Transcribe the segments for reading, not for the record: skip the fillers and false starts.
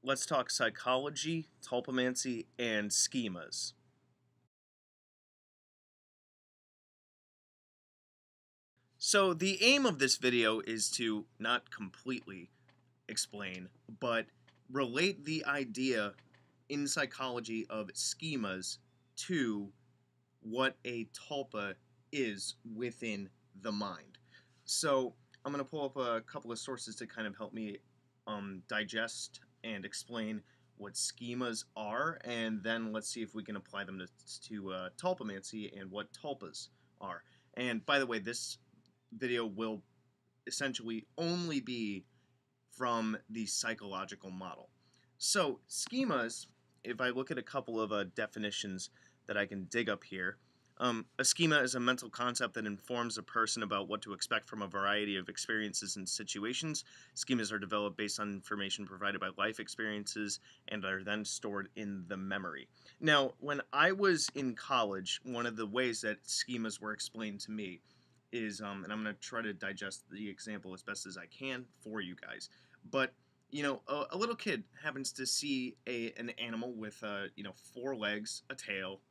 Let's talk psychology, tulpamancy, and schemas. So the aim of this video is to not completely explain, but relate the idea in psychology of schemas to what a tulpa is within the mind. So I'm going to pull up a couple of sources to kind of help me digest and explain what schemas are, and then let's see if we can apply them to tulpamancy and what tulpas are. And by the way, this video will essentially only be from the psychological model. So schemas, if I look at a couple of definitions that I can dig up here, a schema is a mental concept that informs a person about what to expect from a variety of experiences and situations. Schemas are developed based on information provided by life experiences and are then stored in the memory. Now, when I was in college, one of the ways that schemas were explained to me is, and I'm going to try to digest the example as best as I can for you guys, but a little kid happens to see an animal with four legs, a tail,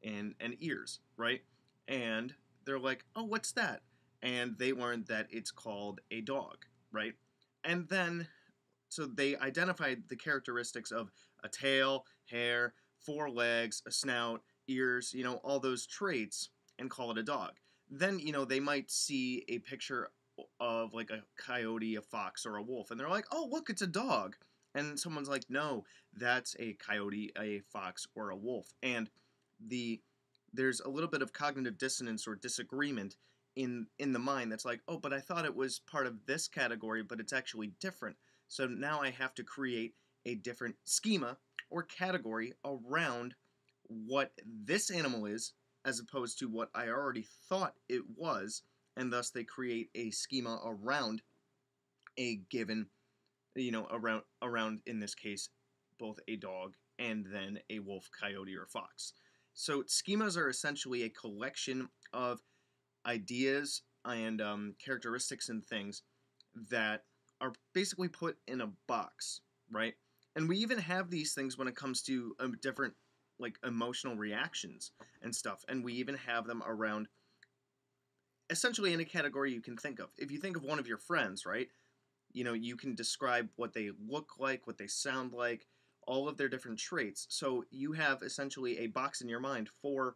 and ears, right? And they're like, "Oh, what's that?" And they learned that it's called a dog, right? And then so they identified the characteristics of a tail, hair, four legs, a snout, ears, all those traits, and call it a dog. Then, they might see a picture of like a coyote, a fox, or a wolf, and they're like, "Oh, look, it's a dog." And someone's like, "No, that's a coyote, a fox, or a wolf." And the there's a little bit of cognitive dissonance or disagreement in the mind that's like, "Oh, but I thought it was part of this category, but it's actually different." So now I have to create a different schema or category around what this animal is as opposed to what I already thought it was, and thus they create a schema around a given, around in this case both a dog and then a wolf, coyote, or fox. So schemas are essentially a collection of ideas and characteristics and things that are basically put in a box, right? And we even have these things when it comes to different like emotional reactions and stuff, and we even have them around essentially any category you can think of. If you think of one of your friends, right? You can describe what they look like, what they sound like, all of their different traits. So you have essentially a box in your mind for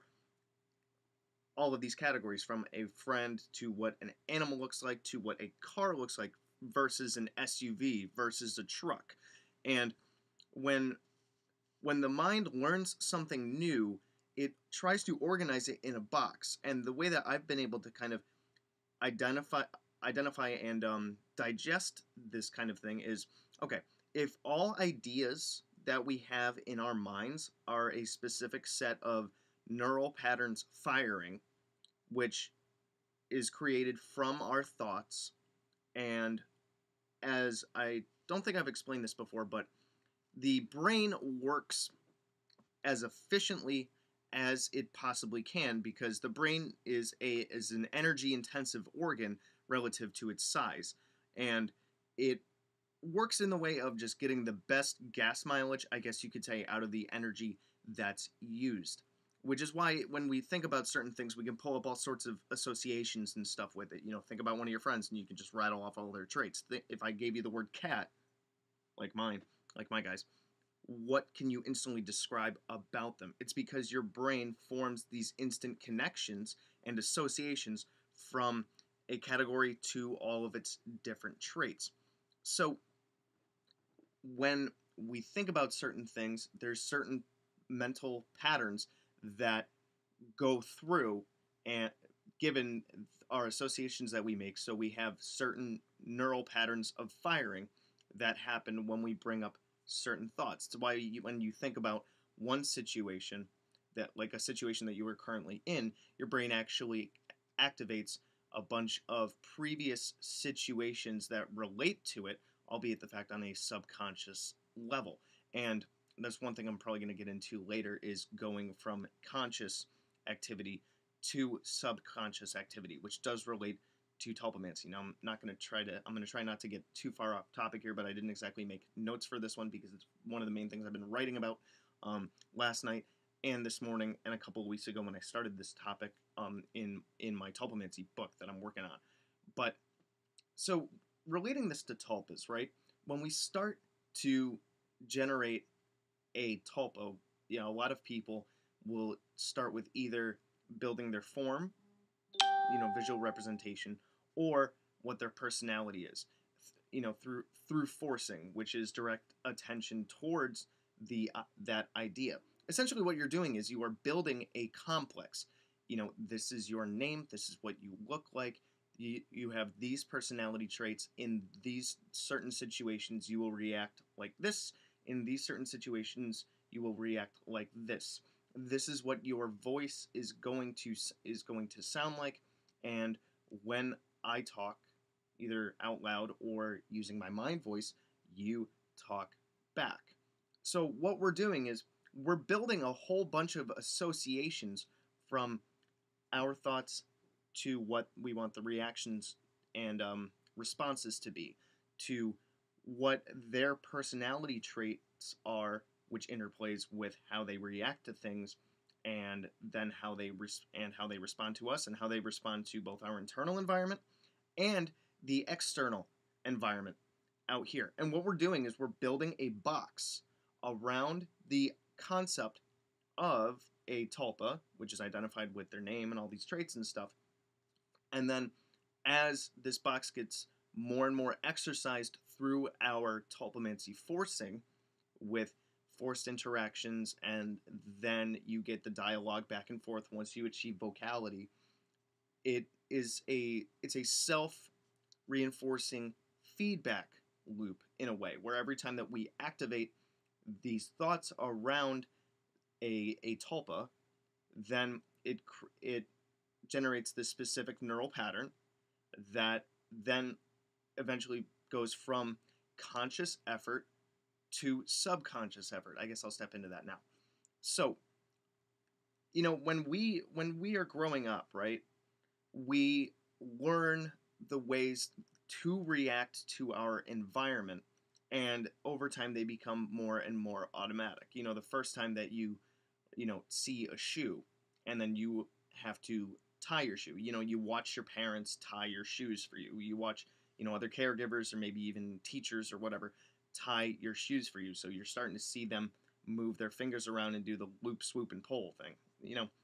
all of these categories, from a friend to what an animal looks like to what a car looks like versus an SUV versus a truck. And when when the mind learns something new, it tries to organize it in a box. And the way that I've been able to kind of identify and digest this kind of thing is, okay, if all ideas that we have in our minds are a specific set of neural patterns firing, which is created from our thoughts. And as I don't think I've explained this before, but the brain works as efficiently as it possibly can because the brain is an energy intensive organ relative to its size, and it works in the way of just getting the best gas mileage, I guess you could say, out of the energy that's used. Which is why when we think about certain things, we can pull up all sorts of associations and stuff with it. Think about one of your friends and you can just rattle off all their traits. If I gave you the word cat, like mine, like my guys, what can you instantly describe about them? It's because your brain forms these instant connections and associations from a category to all of its different traits. So when we think about certain things, there's certain mental patterns that go through and given our associations that we make. So we have certain neural patterns of firing that happen when we bring up certain thoughts. That's why when you think about one situation, that like a situation that you are currently in, your brain actually activates a bunch of previous situations that relate to it, albeit the fact on a subconscious level. And that's one thing I'm probably going to get into later, is going from conscious activity to subconscious activity, which does relate to Tulpamancy. Now I'm going to try not to get too far off topic here, but I didn't exactly make notes for this one because it's one of the main things I've been writing about last night and this morning and a couple of weeks ago when I started this topic in my Tulpamancy book that I'm working on. But so relating this to tulpas, right? When we start to generate a tulpa, a lot of people will start with either building their form, visual representation, or what their personality is, through forcing, which is direct attention towards that idea. Essentially, what you're doing is you are building a complex. This is your name. This is what you look like. You have these personality traits. In these certain situations, you will react like this. In these certain situations, you will react like this. This is what your voice is going to sound like. And when I talk, either out loud or using my mind voice, you talk back. So what we're doing is we're building a whole bunch of associations from our thoughts to what we want the reactions and responses to be, to what their personality traits are, which interplays with how they react to things, and then how they respond to us, and how they respond to both our internal environment and the external environment out here. And what we're doing is we're building a box around the concept of a tulpa, which is identified with their name and all these traits and stuff. And then as this box gets more and more exercised through our Tulpamancy forcing with forced interactions, and then you get the dialogue back and forth once you achieve vocality, it's a self-reinforcing feedback loop in a way, where every time that we activate these thoughts around a tulpa, then it generates this specific neural pattern that then eventually goes from conscious effort to subconscious effort. I guess I'll step into that now. So, when we are growing up, right, we learn the ways to react to our environment, and over time they become more and more automatic. The first time that you see a shoe, and then you have to tie your shoe. You watch your parents tie your shoes for you. You watch, other caregivers or maybe even teachers or whatever tie your shoes for you. So you're starting to see them move their fingers around and do the loop, swoop, and pull thing.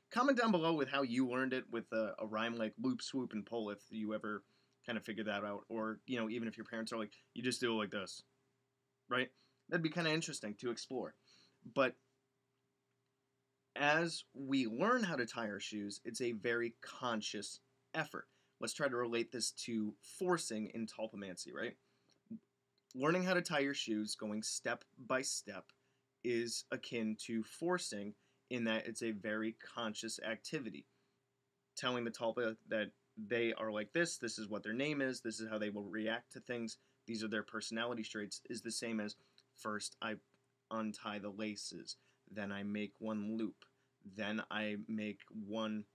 Comment down below with how you learned it with a rhyme like loop, swoop, and pull if you ever kind of figured that out. Or, even if your parents are like, you just do it like this, right? That'd be kind of interesting to explore. But as we learn how to tie our shoes, it's a very conscious effort. Let's try to relate this to forcing in Tulpamancy, right? Learning how to tie your shoes, going step by step, is akin to forcing in that it's a very conscious activity. Telling the tulpa that they are like this is what their name is, this is how they will react to things, these are their personality traits, is the same as first I untie the laces, then I make one loop, then I make one,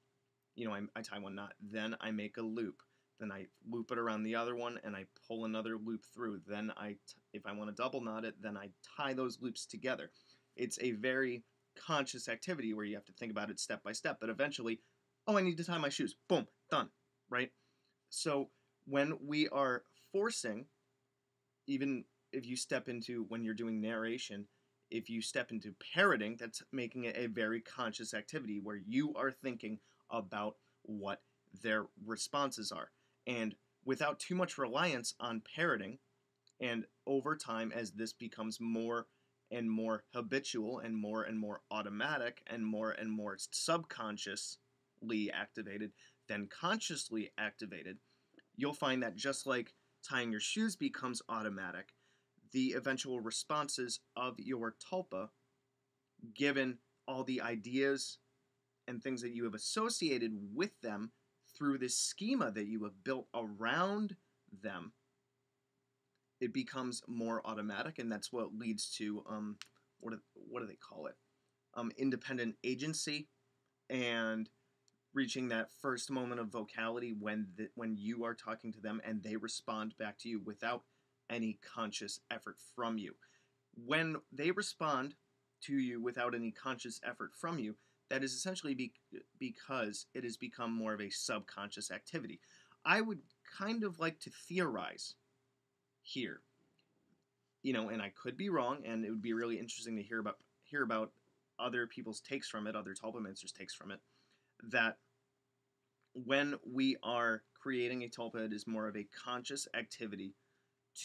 I tie one knot, then I make a loop, then I loop it around the other one, and I pull another loop through, then if I want to double knot it, then I tie those loops together. It's a very conscious activity where you have to think about it step by step, but eventually, oh, I need to tie my shoes, boom, done, right? So when we are forcing, even if you step into, when you're doing narration, if you step into parroting, that's making it a very conscious activity where you are thinking about what their responses are. And without too much reliance on parroting, and over time as this becomes more and more habitual and more automatic and more subconsciously activated than consciously activated, you'll find that just like tying your shoes becomes automatic, the eventual responses of your tulpa, given all the ideas and things that you have associated with them through this schema that you have built around them, it becomes more automatic, and that's what leads to what do they call it? Independent agency, and reaching that first moment of vocality when you are talking to them and they respond back to you without any conscious effort from you. When they respond to you without any conscious effort from you, that is essentially because it has become more of a subconscious activity. I would kind of like to theorize here, and I could be wrong, and it would be really interesting to hear about other people's takes from it, other Tulpamancers' takes from it, that when we are creating a tulpa, it is more of a conscious activity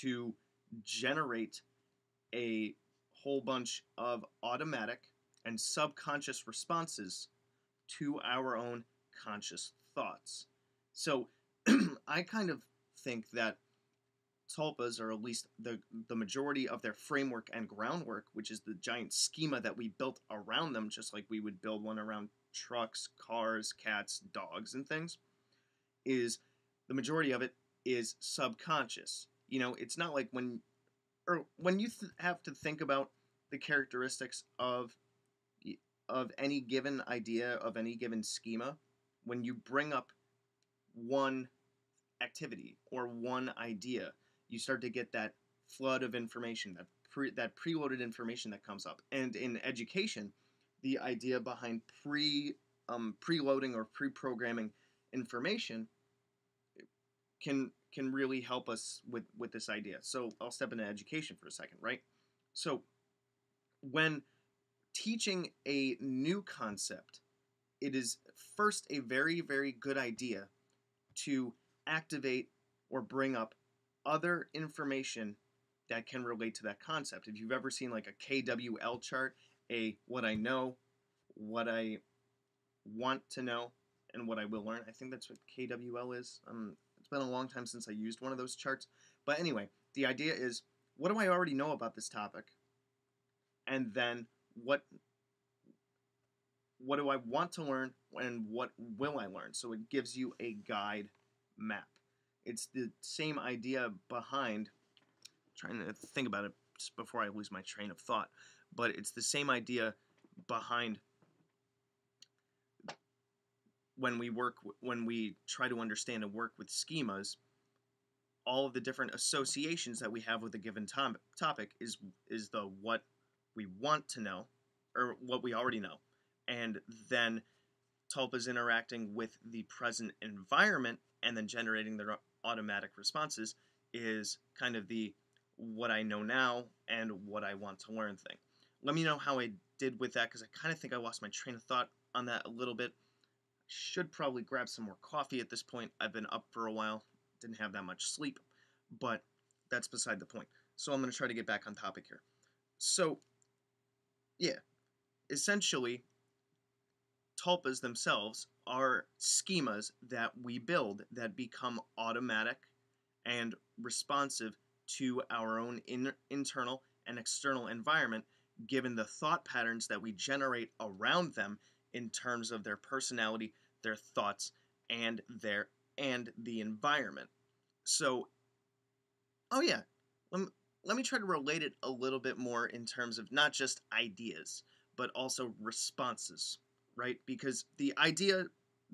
to generate a whole bunch of automatic and subconscious responses to our own conscious thoughts. So I kind of think that tulpas, or at least the majority of their framework and groundwork, which is the giant schema that we built around them, just like we would build one around trucks, cars, cats, dogs, and things, is the majority of it is subconscious. It's not like when you have to think about the characteristics of any given idea, of any given schema, when you bring up one activity or one idea, you start to get that flood of information, that preloaded information that comes up. And in education, the idea behind preloading or pre-programming information can really help us with this idea. So I'll step into education for a second, right? So when teaching a new concept, it is first a very, very good idea to activate or bring up other information that can relate to that concept. If you've ever seen like a KWL chart, what I know, what I want to know, and what I will learn. I think that's what KWL is. It's been a long time since I used one of those charts. But anyway, the idea is, what do I already know about this topic? And then what do I want to learn, and what will I learn? So it gives you a guide map. It's the same idea behind, trying to think about it just before I lose my train of thought, but it's the same idea behind when we try to understand and work with schemas. All of the different associations that we have with a given topic is the what we want to know, or what we already know. And then tulpas interacting with the present environment and then generating their automatic responses is kind of the what I know now and what I want to learn thing. Let me know how I did with that, because I kind of think I lost my train of thought on that a little bit. Should probably grab some more coffee at this point. I've been up for a while, didn't have that much sleep, but that's beside the point. So I'm going to try to get back on topic here. So, yeah, essentially, tulpas themselves are schemas that we build that become automatic and responsive to our own internal and external environment, given the thought patterns that we generate around them in terms of their personality, their thoughts, and the environment. So, oh yeah, let me try to relate it a little bit more in terms of not just ideas, but also responses, right? Because the idea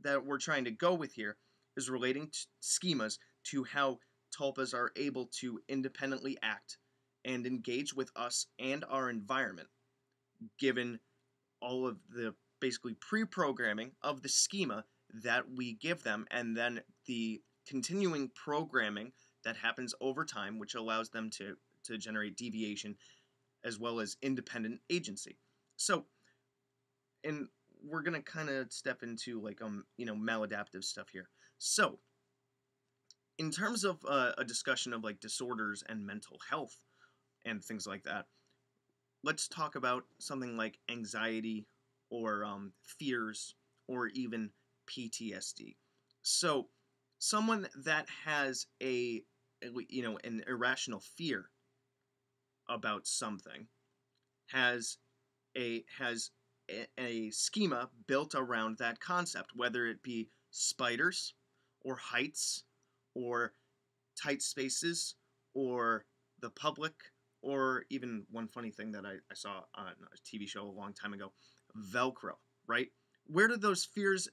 that we're trying to go with here is relating to schemas to how tulpas are able to independently act and engage with us and our environment, given all of the basically pre-programming of the schema that we give them, and then the continuing programming that happens over time, which allows them to generate deviation as well as independent agency. So, and we're going to kind of step into like maladaptive stuff here. So, in terms of a discussion of like disorders and mental health and things like that, let's talk about something like anxiety or fears or even PTSD. So, someone that has an irrational fear about something has a schema built around that concept, whether it be spiders or heights or tight spaces or the public, or even one funny thing that I saw on a TV show a long time ago, Velcro, right? Where do those fears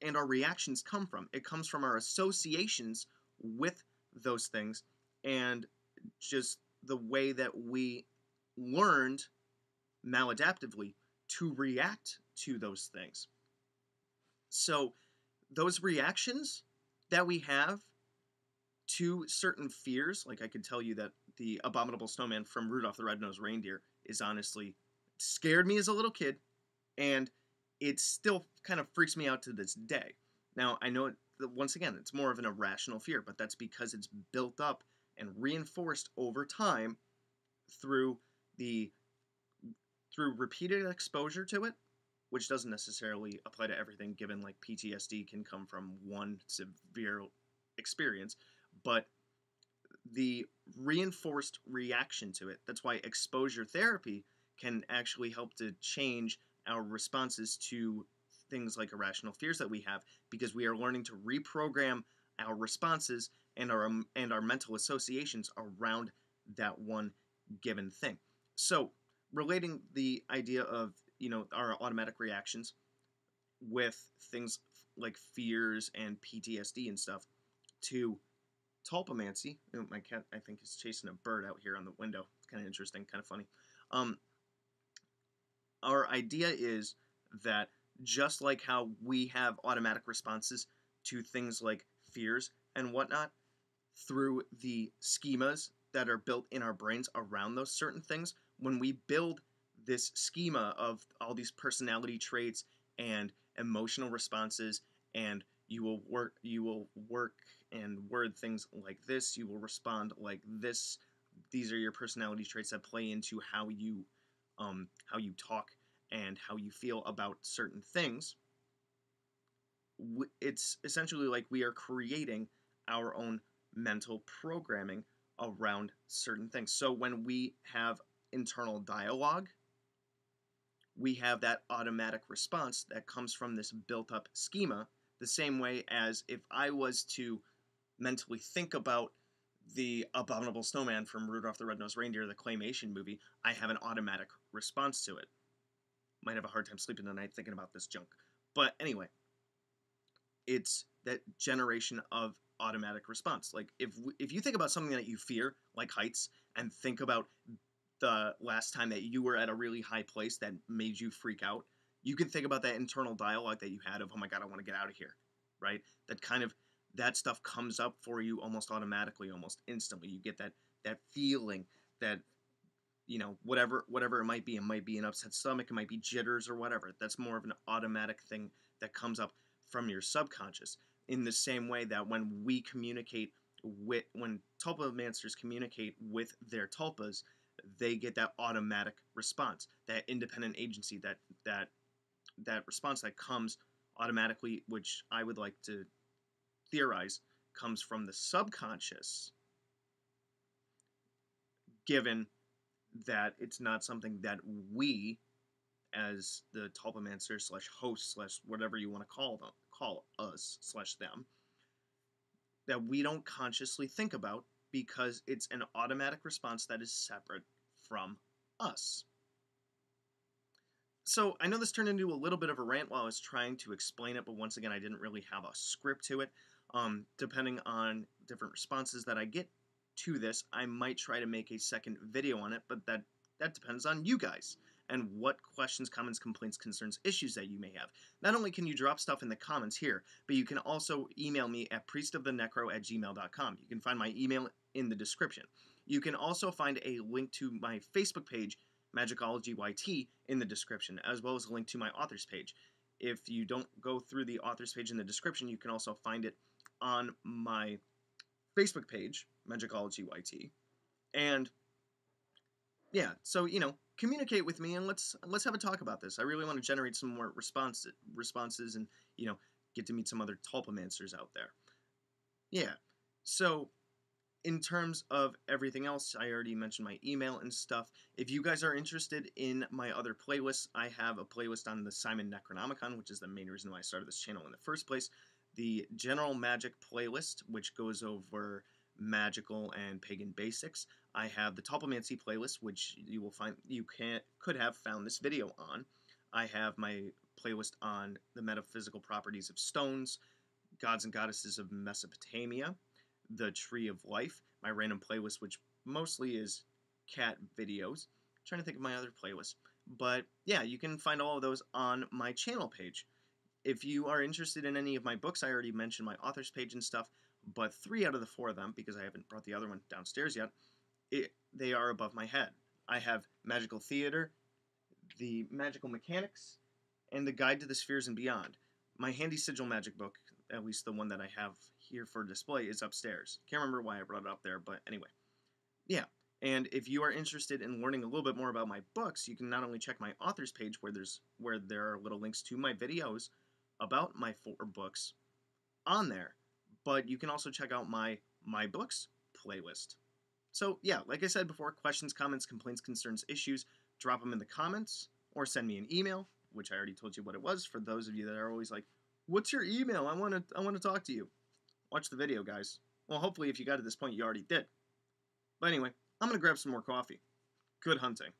and our reactions come from. It comes from our associations with those things and just the way that we learned maladaptively to react to those things. So those reactions that we have to certain fears, like I could tell you that the abominable snowman from Rudolph the Red-Nosed Reindeer is honestly scared me as a little kid, and it still kind of freaks me out to this day. Now, I know, once again, it's more of an irrational fear, but that's because it's built up and reinforced over time through repeated exposure to it, which doesn't necessarily apply to everything, given like PTSD can come from one severe experience, but the reinforced reaction to it. That's why exposure therapy can actually help to change our responses to things like irrational fears that we have, because we are learning to reprogram our responses and our mental associations around that one given thing. So, relating the idea of, our automatic reactions with things like fears and PTSD and stuff to Tulpamancy. My cat, I think, is chasing a bird out here on the window. It's kind of interesting, kind of funny. Our idea is that just like how we have automatic responses to things like fears and whatnot through the schemas that are built in our brains around those certain things, when we build this schema of all these personality traits and emotional responses, and you will work and word things like this, you will respond like this. These are your personality traits that play into how you talk and how you feel about certain things. It's essentially like we are creating our own mental programming around certain things. So when we have internal dialogue, we have that automatic response that comes from this built-up schema, the same way as if I was to mentally think about the abominable snowman from Rudolph the Red-Nosed Reindeer, the claymation movie, I have an automatic response to it. Might have a hard time sleeping tonight thinking about this junk. But anyway, it's that generation of automatic response. Like, if you think about something that you fear, like heights, and think about the last time that you were at a really high place that made you freak out, you can think about that internal dialogue that you had of, oh my god, I want to get out of here, right? That stuff comes up for you almost automatically, almost instantly. You get that feeling that, whatever it might be an upset stomach, it might be jitters or whatever. That's more of an automatic thing that comes up from your subconscious. In the same way that when tulpamancers communicate with their tulpas, they get that automatic response, that independent agency, that response that comes automatically, which I would like to theorize comes from the subconscious, given that it's not something that we, as the tulpamancer / host / whatever you want to call us / them, that we don't consciously think about, because it's an automatic response that is separate from us. So I know this turned into a little bit of a rant while I was trying to explain it, but once again, I didn't really have a script to it. Depending on different responses that I get to this, I might try to make a second video on it, but that depends on you guys and what questions, comments, complaints, concerns, issues that you may have. Not only can you drop stuff in the comments here, but you can also email me at priestofthenecro@gmail.com. You can find my email in the description. You can also find a link to my Facebook page, Magickology YT, in the description, as well as a link to my author's page. If you don't go through the author's page in the description, you can also find it on my Facebook page, Magickology YT. And yeah, so communicate with me and let's have a talk about this. I really want to generate some more responses and get to meet some other tulpamancers out there. Yeah. So in terms of everything else, I already mentioned my email and stuff. If you guys are interested in my other playlists, I have a playlist on the Simon Necronomicon, which is the main reason why I started this channel in the first place. The General Magic playlist, which goes over magical and pagan basics. I have the Tulpamancy playlist, which you will find could have found this video on. I have my playlist on the metaphysical properties of stones, gods and goddesses of Mesopotamia, the Tree of Life, my random playlist, which mostly is cat videos. I'm trying to think of my other playlists. But yeah, you can find all of those on my channel page. If you are interested in any of my books, I already mentioned my author's page and stuff, but 3 out of the 4 of them, because I haven't brought the other one downstairs yet, they are above my head. I have Magical Theater, the Magical Mechanics, and the Guide to the Spheres and Beyond. My Handy Sigil Magic book, at least the one that I have here for display, is upstairs. Can't remember why I brought it up there, but anyway. Yeah, and if you are interested in learning a little bit more about my books, you can not only check my author's page where there are little links to my videos about my 4 books on there, but you can also check out my books playlist. So yeah, like I said before, questions, comments, complaints, concerns, issues, drop them in the comments or send me an email, which I already told you what it was. For those of you that are always like, "What's your email? I want to talk to you." Watch the video, guys. Well, hopefully if you got to this point, you already did. But anyway, I'm going to grab some more coffee. Good hunting.